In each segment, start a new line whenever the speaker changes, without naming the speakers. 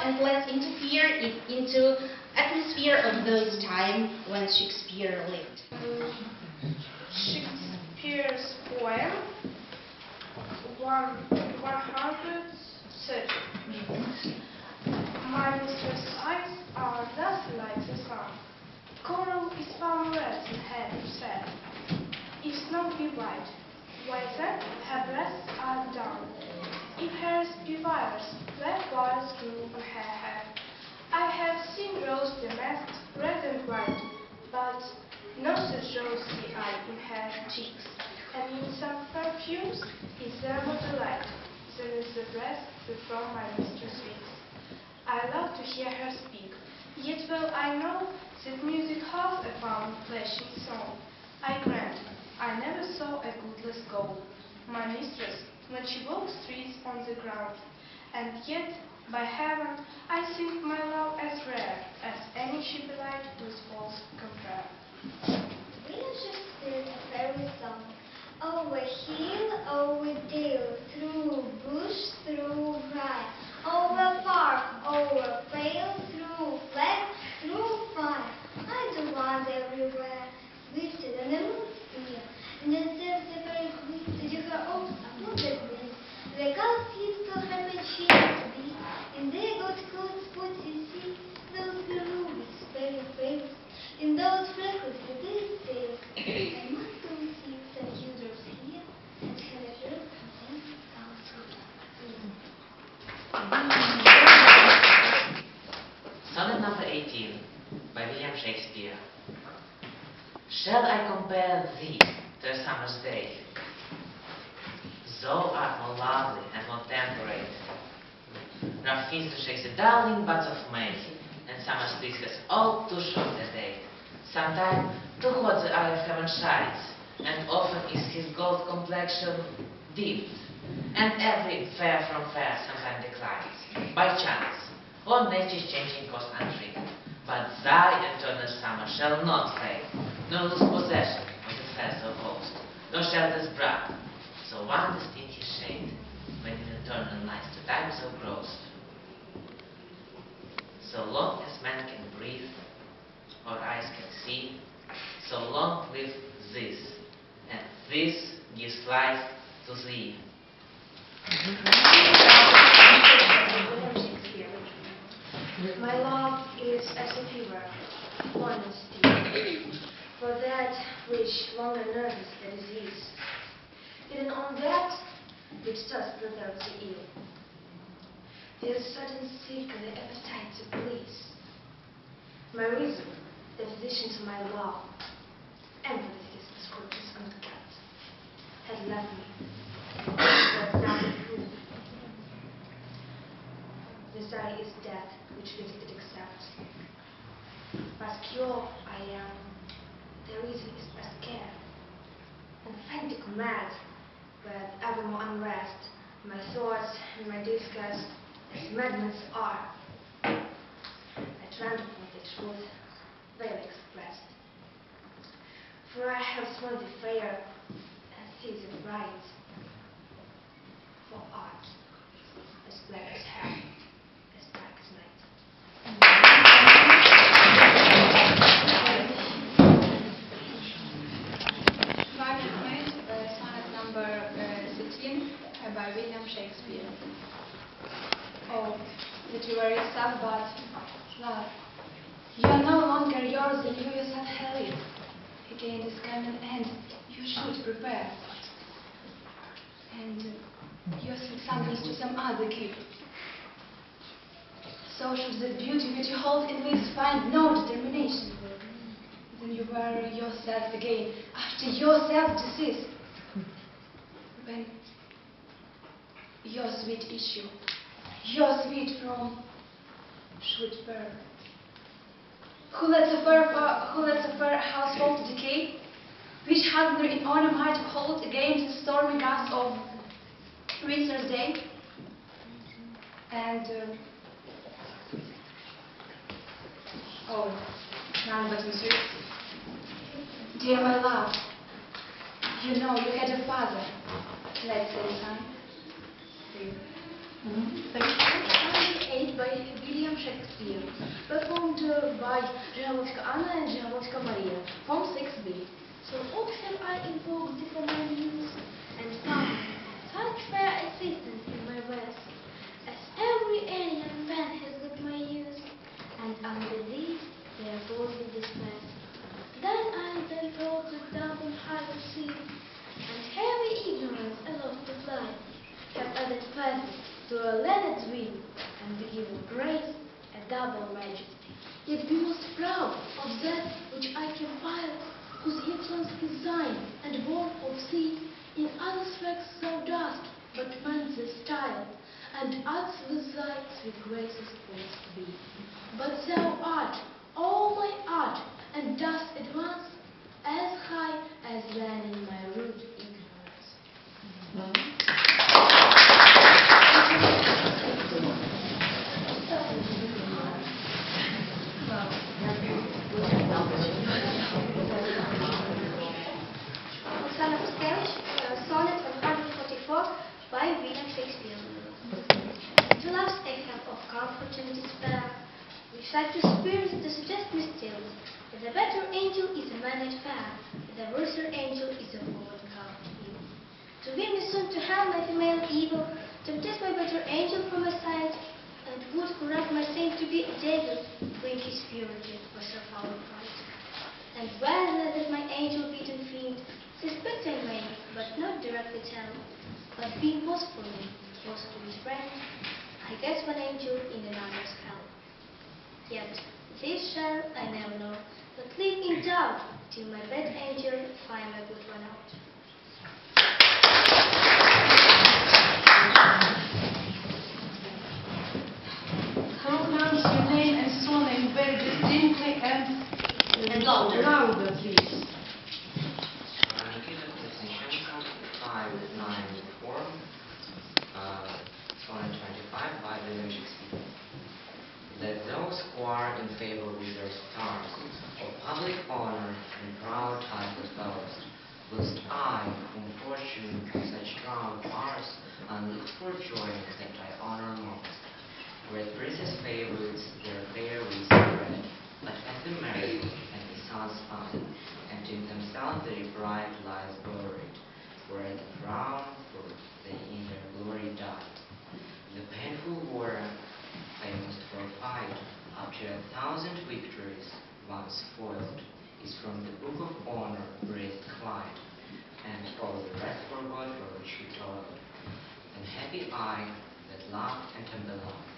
and let's interfere into atmosphere of those time when Shakespeare lived.
Shakespeare's poem 130. My mistress' eyes are dusty like the sun. Coral is far red and heavy sad. If snow be white, why then her breasts are down. If hairs be wires, black wires grew on her head. I have seen rose damask, red and white, but no such rosy eye in her cheeks. And in some perfumes is there more delight than is the breath from my mistress speaks. I love to hear her speak, yet well I know that music has a fine flashing song. I grant, I never saw a goodless go. My mistress, when she walks streets on the ground, and yet, by heaven, I think my love as rare as any shipwright with false compare.
William Shakespeare, a fairy song. Over hill, over dale, through bush, through briar, over park, over vale, through flag, through fire. I do wander everywhere, lifted on the moon's spear, and then there's the very queen to do her own applauded wings. The cows keep so happy cheers to be, and they got coats put you see, those rubies, very famous, in those freckles with these tails. I must go see some Dewdrops here, and have a look how things sound sweet.
Sonnet number 18 by William Shakespeare. Shall I compare thee to a summer's day? Thou art more lovely and more temperate. Rough winds do shake the darling buds of May, and summer's breeze has all too short a day. Sometimes too hot the eye of heaven shines, and often is his gold complexion dipped, and every fair from fair sometimes declines, by chance, or nature's changing course untricked. But thy eternal summer shall not fade, nor lose possession of the fair so host, nor shall this bright, so one distinct his shade, when in eternal nights to time so grossed. So long as man can breathe, or eyes can see, so long live this, and this gives life to thee.
My love is as a fever, honesty, for that which longer nourishes the disease, hidden on that which thus preserves the ill. There's certain seek the appetite to please. My reason, the physician to my love, and for this the scriptures uncut, has left me, but now the proof. Desire is death, which bids it accept. But cure I am, the reason is past care, and frantic mad, with ever more unrest, my thoughts and my disgust, as madmen's are. I tremble for the truth, well expressed. For I have sworn the fair, and see the bright. For art, as black as hell, as dark as night.
Sonnet number 13 by William Shakespeare. Oh, that you were yourself, but love, you are no longer yours than you yourself held it. Again, this coming end, you should prepare. And your sweet summoners to some other give. So should the beauty which you hold in this find no determination. Then you were yourself again, after yourself deceased. When your sweet issue, your sweet from should burn. Who lets a fair household decay, which husband in honor might hold against the stormy gusts of winter's day? And oh, none but Monsieur. Dear my love, you know you had a father, let's say son.
8 by William
by Levytskiy Anna and Levytskiy Maria, Form 6B.
So oft have I invoked thee for my use, and found such fair assistance in my ways, as every alien man has got my use, and under these their boldly displays. Thine eyes then brought the double hearted sea, and heavy ignorance aloft to fly, have added passage to a learned wing, and given grace a double majesty.
Yet be most proud of that which I can file, whose influence is thine, and born of thee. In others' works thou dost, but mend the style, and adds with thy sweet graces praise to be. But thou art all my art, and dost advance as high as then in my rude ignorance.
Sonnet 144 by William Shakespeare. To love's echo of comfort and despair, which like to spirits to suggest me still, that the better angel is a man at fair, that the worser angel is a woman called ill. To win me soon to hell my female evil, to test my better angel from my side, and would corrupt my saint to be a devil, bring his purity for so foul pride. And whether that my angel beaten fiend, suspect I may, but not directly tell, but being boastfully close to his friend, I guess one angel in another's hell. Yet this shall I never know, but live in doubt till my bad angel find a good one out.
How pronounce your name and surname very distinctly and louder, please?
Nikita Kolesnichenko, 594, sonnet 25 by Levytskiy. Let those who are in favor with their stars, of public honor and proud titles boast, whilst I, whom fortune such proud bars, unlooked for joy that I honor most. Where princes' favorites their fair wreaths spread, but at the merit and the sun's eye, and in themselves their bright lies buried, where the frown for they in their glory died. The painful war famous for a fight, after 1,000 victories, once foiled, is from the book of honor raised Clyde, and all the rest forgot for which we toiled. And happy I that loved and am beloved,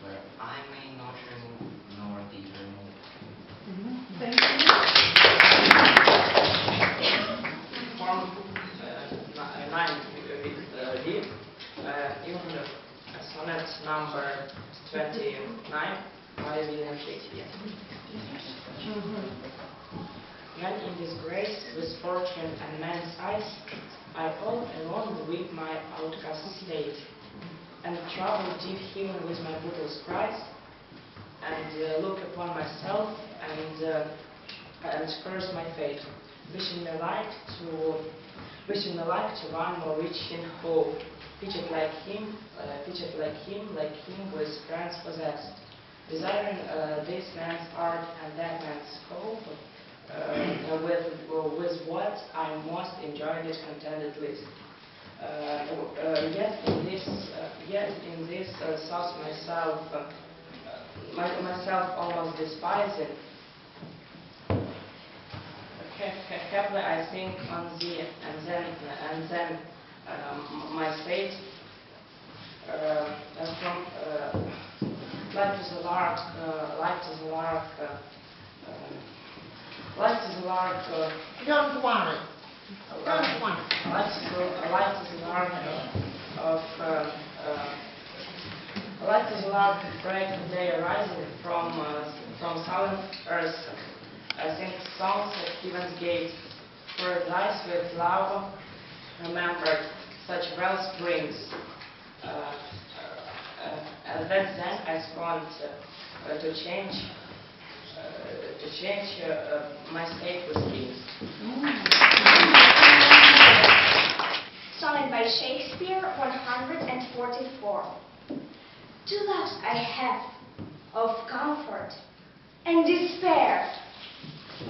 where I may not remove nor be removed.
Thank you.
Form 9 in sonnet number 29 by William Shakespeare. When in disgrace, misfortune, and man's eyes, I all alone weep my outcast state, and trouble deep heaven with my brutal cries, and look upon myself and curse my fate, wishing me like to one more reaching hope, pictured like him, like him with friends possessed, desiring this man's art and that man's scope, with what I most enjoyed it contented with. Yet in this thoughts myself almost despising. Happily I think on thee, and then my fate from like to the lark,
Don't want it. Don't want it.
like to the lark bright day rising from southern earth. I think songs at heaven's gate, for thy sweet love remembered such well springs. And then I want to change my state with kings.
Sonnet by Shakespeare 144. Two loves I have of comfort and and despair,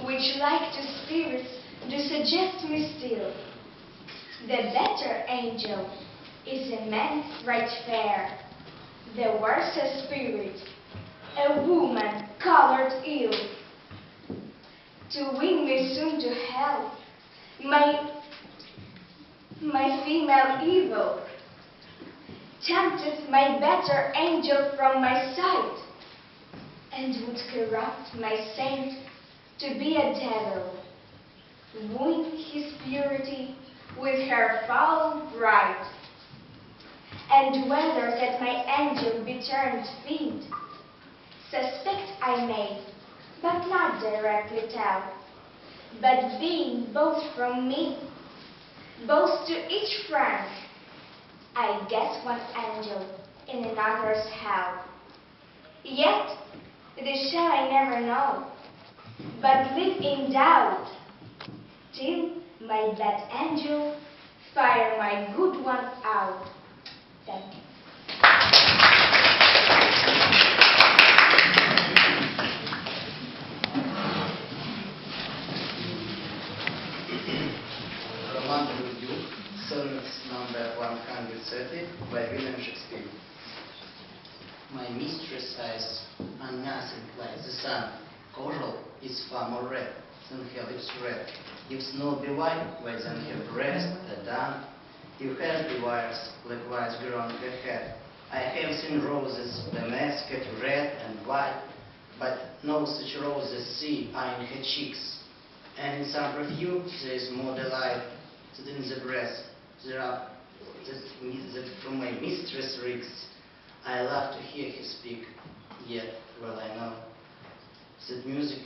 which like to spirits do suggest me still. The better angel is a man right fair, the worse a spirit, a woman colored ill. To win me soon to hell, my female evil tempted my better angel from my side, and would corrupt my saint to be a devil, wooing his purity with her foul bride. And whether that my angel be turned fiend, suspect I may, but not directly tell. But being both from me, both to each friend, I guess one angel in another's hell. Yet this shall I never know, but live in doubt, till my bad angel fire my good one out. Thank you.
Roman Review, Sonnets number 130 by William Shakespeare. My mistress' eyes are nothing like the sun. Coral is far more red than her lips red. If snow be white, why then her breast the dawn? If hair be wires, likewise grown her head. I have seen roses, damasked, red and white, but no such roses see I in her cheeks. And in some perfume there is more delight than in the breast. There are that from my mistress reeks. I love to hear her speak, yet well I know that music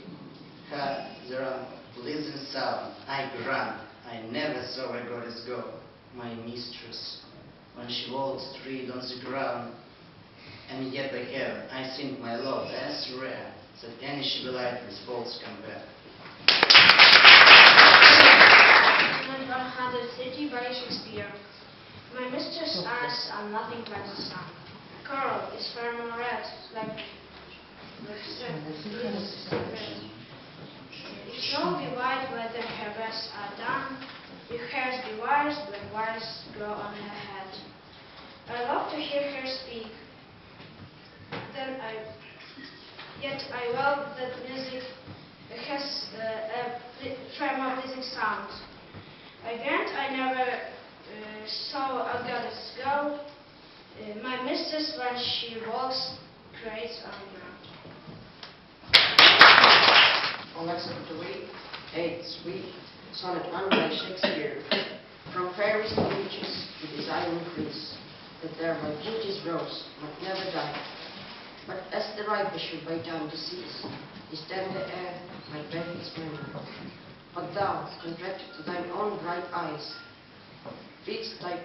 her there are pleasing sound. I grant I never saw a goddess go. My mistress, when she walks straight on the ground, and yet by her I think my love as rare that any she light with false compare.
130 by Shakespeare. My mistress' eyes are nothing like the sun. Coral is far more red, like if snow be white, why then her breasts are done. If hairs be wires, black wires grow on her head. I love to hear her speak. Yet I well that music has a far more pleasing sound. I grant I never saw a goddess go. My mistress, when she walks, creates on the ground.
Alexa 3, Sonnet 1 by Shakespeare. From fairies and witches to desire increase, that there by beauty's rose might never die. But as the riper should by time decease, his tender air might break its memory. But thou, contracted to thine own bright eyes, feedst thy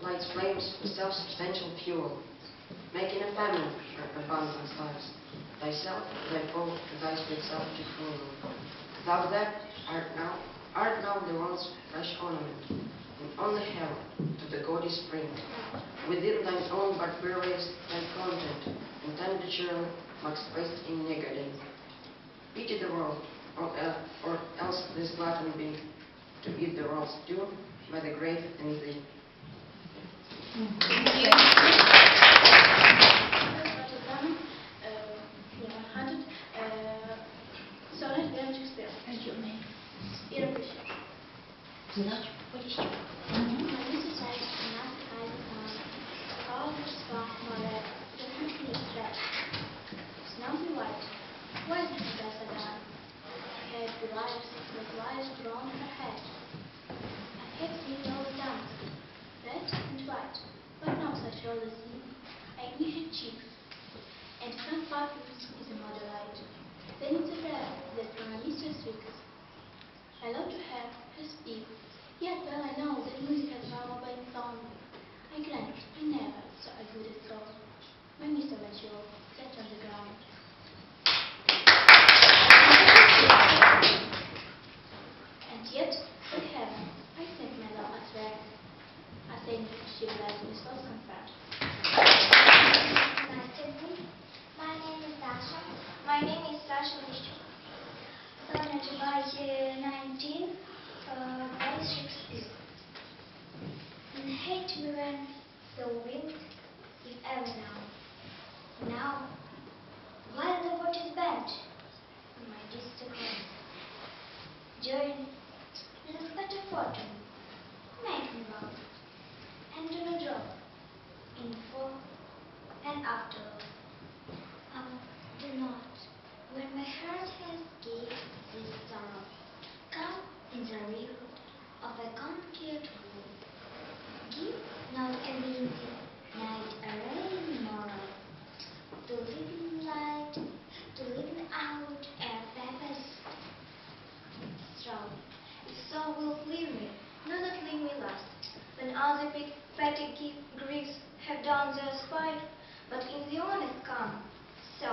light's flames with self-substantial fuel, making a famine where abundance lies, thyself, thy foe, to thy sweet self to fool. Thou that art now the world's fresh ornament, and only hell to the gaudy spring. Within thine own barbarians thy content, and tender churl must waste in niggarding. Pity the world, or else this glutton be, to eat the world's due by the grave and thee.
Sonnet William Shakespeare. Первый.
My Mrs. eyes are not the eyes of mine. All her spark more red than her sleep red. Snowy white, why is her dress adorned? Hair be wires, with wires drawn her head. I have seen rose dance, red and white, but not such rose as thee. I knew her cheeks, and her perfume is a more delight. Then it's a rare that from a mistress reeks. I love to have her speak, yet well I know that music has power by its own. I grant I never saw a good as gold. My Mr. Mitchell sat on the ground. And yet, good heaven, I think my love as rare. I think she blessed me so compared. Nice to meet you. My name is Dasha. My name is Sasha. Sonnet by 19 by Shakespeare. And hate me when thou wilt, if ever now. Now, while the watch is bent on my distant crest, join this better fortune, make me bow, and do not drop in for and after all. Oh, do not, when my heart has gave this sorrow, come in the river of a conquered world. Give not a windy night a rainy morrow, to living light, to living out a purpose strong. If so wilt leave me, do not leave me last, when other petty griefs have done their spite, but in the honest calm. So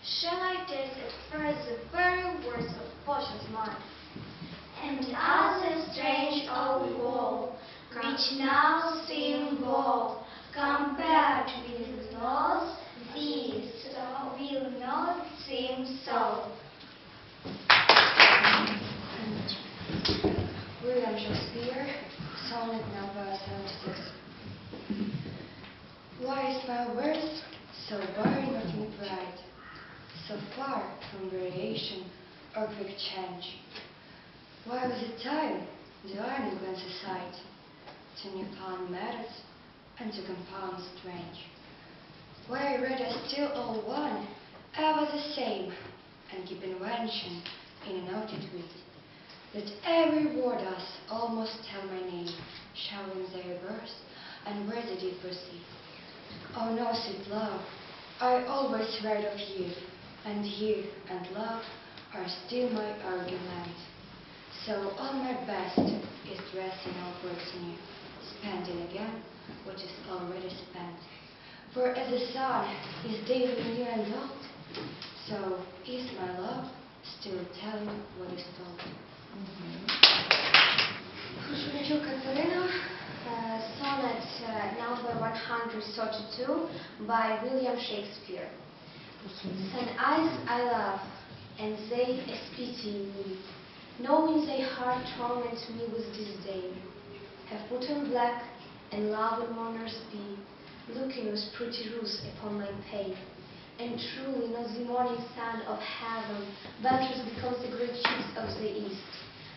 shall I taste at first the very words of potions mine, and other strange old woe, which now seem woe, compared with loss, these will not seem so.
William Shakespeare, sonnet number 76. Why is my verse so very not in pride, so far from variation or quick change? Why was it time the iron glance aside to newfound matters and to compound strange? Why I read as still all one, ever the same, and keep invention in a noted read, that every word does almost tell my name, showing their verse and where they did proceed. Oh no, sweet love, I always read of you, and you and love are still my argument. So all my best is dressing outwards new, spending again what is already spent. For as the sun is daily new and old, so is my love still telling what is told.
Шевчук Катерина, sonnet number 132 by William Shakespeare. Thine eyes I love, and they as pitying me, knowing thy heart torments me with disdain, have put on black, and love in mourners be, looking with pretty ruse upon my pain. And truly not the morning sun of heaven ventures becomes the great chiefs of the east,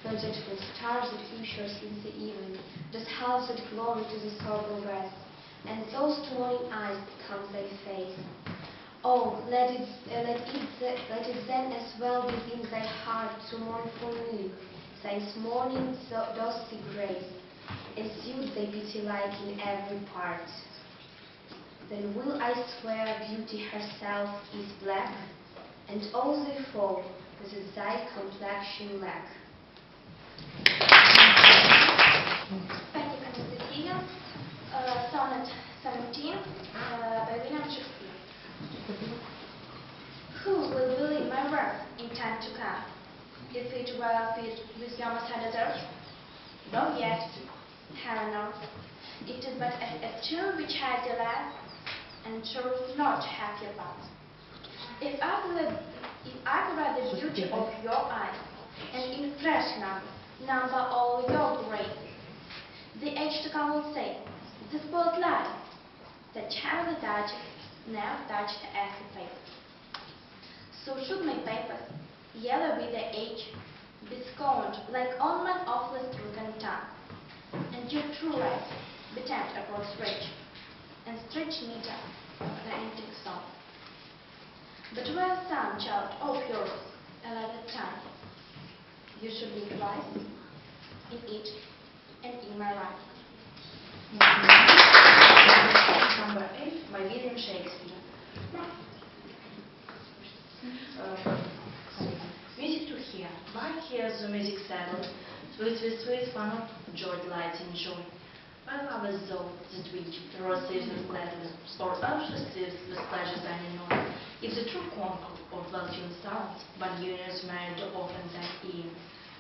nor dreadful stars that ushers in the evening, does half that glory to the sober west, and those two morning eyes become thy face. Oh, let it then as well within thy heart to mourn for me, since morning does see grace, and suits thy pity like in every part. Then will I swear beauty herself is black, and all thy fall that thy complexion lack.
Пятик Анастасия, sonnet 17 by William Shakespeare. Who will believe my work in time to come, if it were fit with your senators? Not yet, heaven knows. It is but a tune which I delay, and truth not happy about. If I could read the beauty of your eyes, and in fresh number all your grace, the age to come will say, this poet lies, that charity touches, never touched as a face. So should my papers, yellow with the age, be scorned like ornament of the stricken tongue, and your true right be tamped upon stretch, and stretch meter the antique song. But where some child of yours, a later time, you should be wise in it and in my life.
Number 8 by William Shakespeare. Music to hear. Why hear the music settled? Sweet fun of joy, delight in joy. My love is though that which the rose seasons gladly, or else receives with pleasure thine annoy. If the true concord of well-tuned sounds, but unions married often thine ear,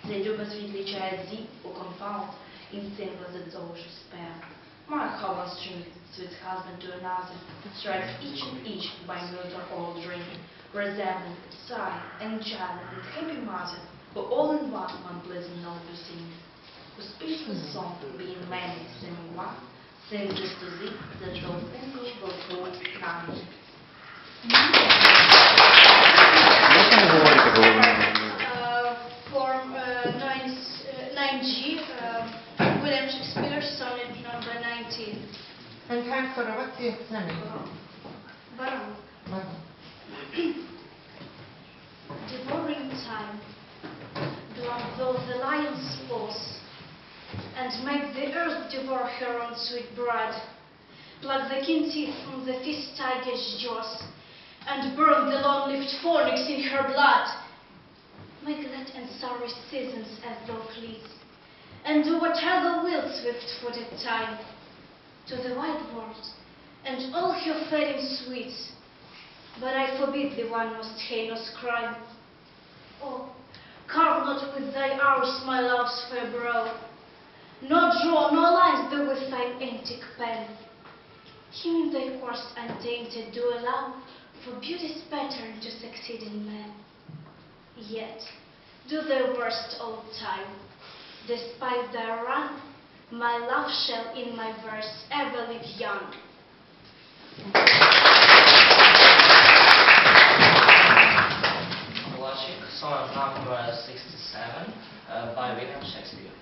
they do but sweetly chide thee, or confound, in symbols that thou should spare. My heart one string, sweet husband to another, strikes each and each by mute or old dream,
resembling sigh and child with happy mother, who all in one pleasant note to sing, whose speechless song, being many, seeming one, says this to thee, that all things will prove none.
Form 9G, William Shakespeare, sonnet number 19.
And hányszor vagy nem is?
Baron. Devouring time, though the lion's paws, and make the earth devour her own sweet blood, pluck the keen teeth from the fierce tiger's jaws, and burn the long-lived phoenix in her blood. Make that and sorry seasons as thou fleet, and do whatever wilt swift-footed time, to the wide world, and all her fading sweets. But I forbid thee one most heinous crime. Oh, carve not with thy arrows my love's fair brow, nor draw nor lines thou with thine antique pen. Him in thy course untainted do allow for beauty's pattern to succeed in man. Yet, do thy worst all time, despite thy run, my love shall in my verse ever live young.
Lutsk, sonnet number 67, by William Shakespeare.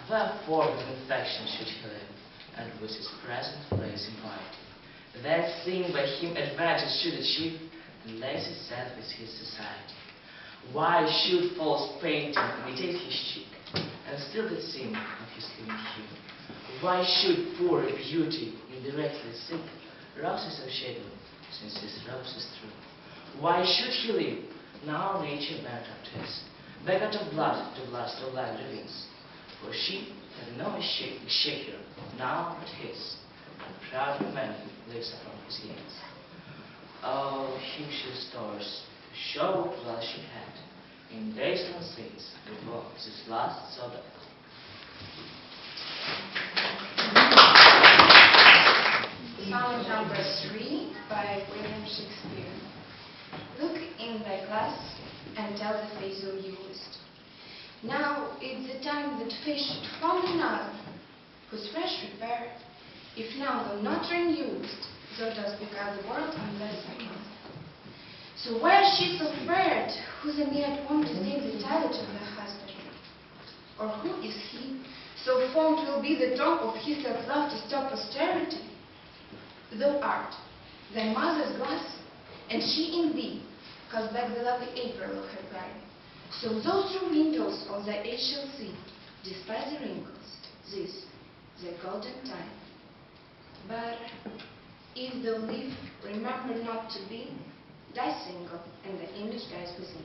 Wherefore with affection should he live, and with his present place invite? That thing by him advantage should achieve, and lazy set with his society. Why should false painting imitate his cheek, and still the seem of his living hue? Why should poor beauty indirectly seek roses of shadow, since his rose is true? Why should he live, now nature bankrupt is, begot of blood to blast of life reveals? For she had no shaker, now but his, and proud man lives upon his gains. Oh, him she restores, to show what wealth she had, in days and things, before this last so dark.
Sonnet number 3 by William Shakespeare. Look in thy glass and tell the face thou viewest. Now is the time that face should found another, whose fresh repair, if now though not renewest, thou dost become the world unless again. So where is she so fared, who the maid wont to sing the talent of her husband? Or who is he, so fond will be the tongue of his self-love to stop posterity? Thou art thy mother's glass, and she in thee casts back the lovely April of her prime. So those through windows of thy age shall see, despite the wrinkles, this, the golden time. But if thou live, remember not to be, die single, and the image dies within.